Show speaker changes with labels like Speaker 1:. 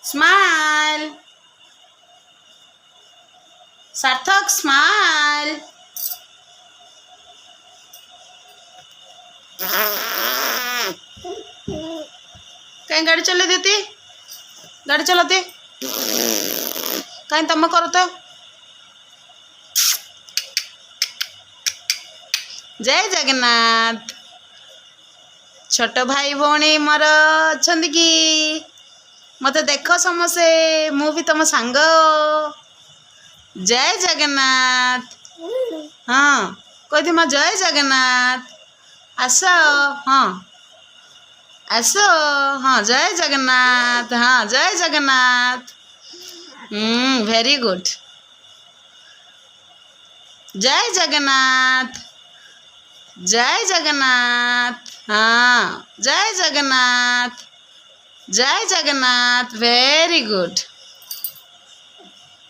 Speaker 1: Smile. सार्थक smile. कहीं गाड़ी चले देती, गाड़ी चलाते कहीं तुम करत। जय जगन्नाथ। छोट भाई भौणी मोर अच्छा कि मत देख समस्ते मु भी तुम सांग। जय जगन्नाथ। हाँ कही माँ जय जगन्नाथ। आस हाँ आस हाँ जय जगन्नाथ। हाँ जय जगन्नाथ। Very good. जय जगन्नाथ। जय जगन्नाथ। हाँ जय जगन्नाथ। जय जगन्नाथ वेरी गुड।